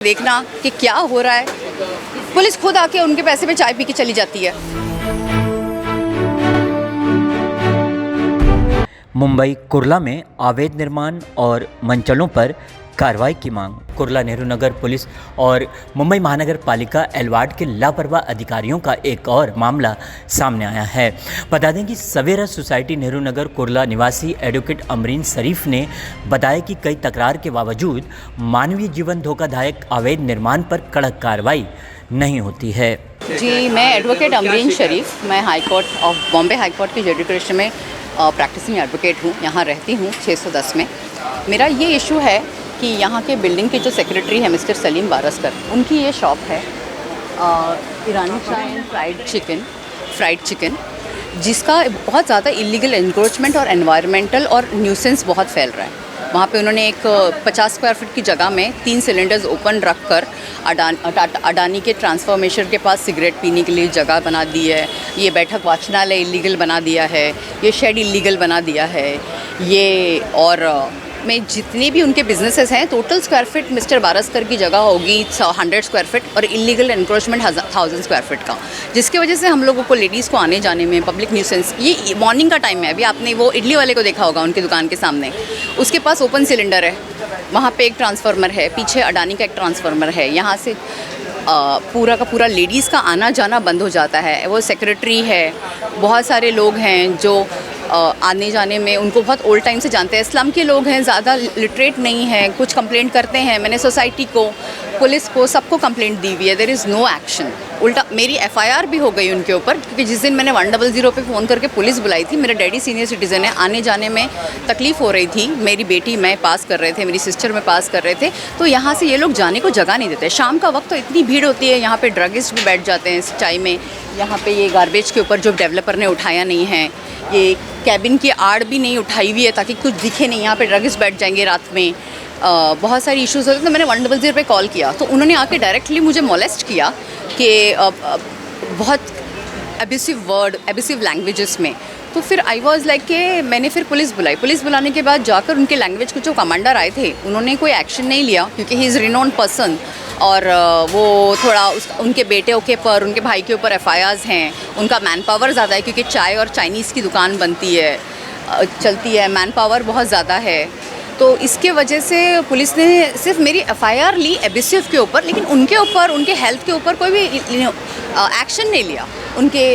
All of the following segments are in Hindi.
देखना कि क्या हो रहा है। पुलिस खुद आके उनके पैसे पे चाय पी के चली जाती है। मुंबई कुर्ला में अवैध निर्माण और मंचलों पर कार्रवाई की मांग। कुर्ला नेहरू नगर पुलिस और मुंबई महानगर पालिका एलवार्ड के लापरवाह अधिकारियों का एक और मामला सामने आया है। बता दें कि सवेरा सोसाइटी नेहरू नगर कुर्ला निवासी एडवोकेट अमरीन शरीफ ने बताया कि कई तकरार के बावजूद मानवीय जीवन धोखादायक अवैध निर्माण पर कड़क कार्रवाई नहीं होती है। जी, मैं एडवोकेट अमरीन शरीफ, मैं high court of Bombay high court की जुडिशरी में प्रैक्टिसिंग एडवोकेट हूँ। यहाँ रहती हूँ 610 में। मेरा ये इशू है कि यहाँ के बिल्डिंग के जो सेक्रेटरी है मिस्टर सलीम बारस्कर, उनकी ये शॉप है ईरानी चाय एंड फ्राइड चिकन, जिसका बहुत ज़्यादा इलीगल एनक्रोचमेंट और एनवायरमेंटल और न्यूसेंस बहुत फैल रहा है। वहाँ पे उन्होंने एक 50 स्क्वायर फीट की जगह में 3 सिलेंडर्स ओपन रख कर अडानी के ट्रांसफॉर्मेशन के पास सिगरेट पीने के लिए जगह बना दी है। ये बैठक वाचनालय इलीगल बना दिया है, ये शेड इलीगल बना दिया है। ये और में जितने भी उनके बिजनेसेस हैं, total square feet mister Baraskar की जगह होगी 100 स्क्वायर फीट और इलीगल एनक्रोचमेंट 1000 स्क्वायर फीट का, जिसकी वजह से हम लोगों को लेडीज़ को आने जाने में पब्लिक न्यूसेंस। ये मॉर्निंग का टाइम है। अभी आपने वो इडली वाले को देखा होगा उनकी दुकान के सामने, उसके पास ओपन सिलेंडर है, वहाँ पे एक ट्रांसफार्मर है, पीछे अडानी का एक ट्रांसफार्मर है। यहाँ से पूरा का पूरा लेडीज़ का आना जाना बंद हो जाता है। वो सेक्रेटरी है, बहुत सारे लोग हैं जो आने जाने में उनको बहुत ओल्ड टाइम से जानते हैं। स्लम के लोग हैं, ज़्यादा लिटरेट नहीं हैं, कुछ कंप्लेंट करते हैं। मैंने सोसाइटी को, पुलिस को, सबको कंप्लेंट दी हुई है। There is no action. उल्टा मेरी एफआईआर भी हो गई उनके ऊपर, क्योंकि जिस दिन मैंने 100 पे फ़ोन करके पुलिस बुलाई थी, मेरे डैडी सीनियर सिटीज़न है, आने जाने में तकलीफ़ हो रही थी। मेरी बेटी मैं पास कर रहे थे, मेरी सिस्टर में पास कर रहे थे, तो यहाँ से ये लोग जाने को जगह नहीं देते। शाम का वक्त तो इतनी भीड़ होती है, यहाँ पे ड्रगिस्ट भी बैठ जाते हैं चाय में। यहाँ पे ये गार्बेज के ऊपर जो डेवलपर ने उठाया नहीं है, ये कैबिन की आड़ भी नहीं उठाई हुई है ताकि कुछ दिखे नहीं, यहाँ पे ड्रगिस्ट बैठ जाएंगे रात में। बहुत सारी इश्यूज़ होते हैं। तो मैंने 100 पे कॉल किया, तो उन्होंने आके डायरेक्टली मुझे मोलेस्ट किया कि बहुत एब्यूसिव लैंग्वेजेस में। तो फिर आई वॉज लाइक कि मैंने फिर पुलिस बुलाई। पुलिस बुलाने के बाद जाकर उनके लैंग्वेज के जो कमांडर आए थे, उन्होंने कोई एक्शन नहीं लिया, क्योंकि ही इज़ रिनोन्ड पर्सन और वो थोड़ा उनके बेटे के ऊपर, उनके भाई के ऊपर एफआईआर्स हैं। उनका मैन पावर ज़्यादा है, क्योंकि चाय और चाइनीज़ की दुकान चलती है, मैन पावर बहुत ज़्यादा है। तो इसके वजह से पुलिस ने सिर्फ मेरी एफआईआर ली एब्यूसिव के ऊपर, लेकिन उनके ऊपर, उनके हेल्थ के ऊपर कोई भी एक्शन नहीं लिया। उनके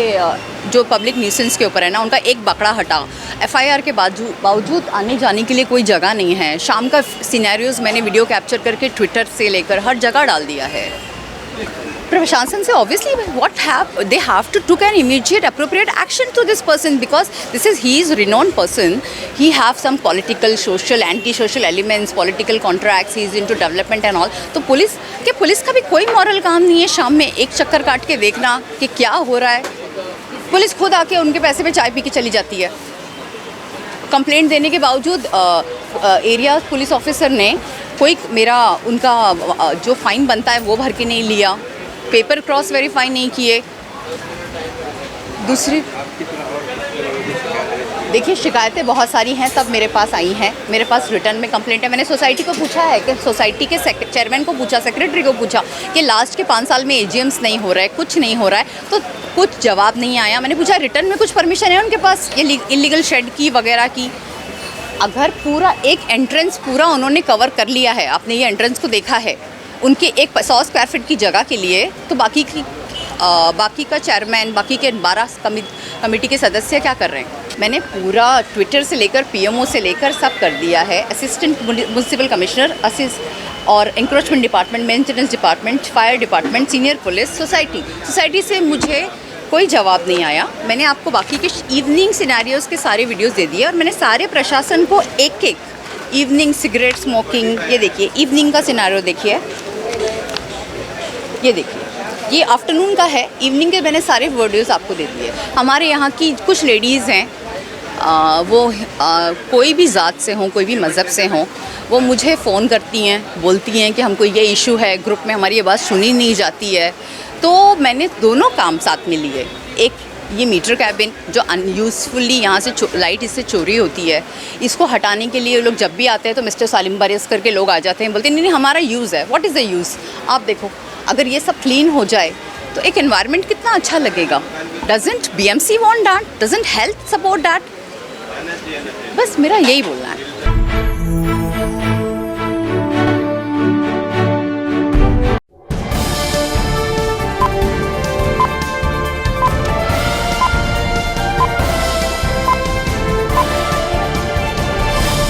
जो पब्लिक न्यूसेंस के ऊपर है ना, उनका एक बकरा हटा। एफआईआर के बावजूद आने जाने के लिए कोई जगह नहीं है। शाम का सिनेरियोज़ मैंने वीडियो कैप्चर करके ट्विटर से लेकर हर जगह डाल दिया है। प्रशासन से obviously they have to took an immediate appropriate action to this person, because he is renowned person. He have some political, social, anti-social elements, political contracts, he is into development and all. तो पुलिस का भी कोई मॉरल काम नहीं है शाम में एक चक्कर काट के देखना कि क्या हो रहा है। पुलिस खुद आके उनके पैसे पे चाय पी के चली जाती है। कंप्लेंट देने के बावजूद एरिया पुलिस ऑफिसर ने उनका जो फ़ाइन बनता है वो भर के नहीं लिया, पेपर क्रॉस वेरीफाई नहीं किए। दूसरी देखिए, शिकायतें बहुत सारी हैं, सब मेरे पास आई हैं। मेरे पास रिटर्न में कंप्लेंट है। मैंने सोसाइटी को पूछा है, कि सोसाइटी के चेयरमैन को पूछा, सेक्रेटरी को पूछा कि लास्ट के 5 साल में एजीएम्स नहीं हो रहा है, कुछ नहीं हो रहा है, तो कुछ जवाब नहीं आया। मैंने पूछा रिटर्न में कुछ परमिशन है उनके पास ये इलीगल शेड की वगैरह की? अगर पूरा एक एंट्रेंस पूरा उन्होंने कवर कर लिया है, आपने ये एंट्रेंस को देखा है, उनके एक 100 स्क्वायर फीट की जगह के लिए, तो बाकी का चेयरमैन, बाकी के 12 कमेटी के सदस्य क्या कर रहे हैं? मैंने पूरा ट्विटर से लेकर पीएमओ से लेकर सब कर दिया है। असिस्टेंट म्युनिसिपल कमिश्नर, और encroachment department, maintenance department, fire department, senior police, society से मुझे कोई जवाब नहीं आया। मैंने आपको बाकी के इवनिंग सिनेरियोज़ के सारे वीडियोस दे दिए, और मैंने सारे प्रशासन को एक इवनिंग सिगरेट स्मोकिंग, ये देखिए इवनिंग का सिनेरियो देखिए, ये देखिए, ये आफ्टरनून का है। इवनिंग के मैंने सारे वीडियोस आपको दे दिए। हमारे यहाँ की कुछ लेडीज़ हैं, कोई भी ज़ात से हों, कोई भी मज़हब से हों, वो मुझे फ़ोन करती हैं, बोलती हैं कि हमको ये इशू है, ग्रुप में हमारी ये बात सुनी नहीं जाती है। तो मैंने दोनों काम साथ में लिए। एक ये मीटर कैबिन जो अनयूज़फुली यहाँ से लाइट इससे चोरी होती है, इसको हटाने के लिए लोग जब भी आते हैं तो मिस्टर सालिम बारिस करके लोग आ जाते हैं, बोलते हैं नहीं हमारा यूज़ है। What is the use? आप देखो, अगर ये सब क्लीन हो जाए तो एक एनवायरनमेंट कितना अच्छा लगेगा। Doesn't BMC want that? Doesn't health support that? बस मेरा यही बोलना है।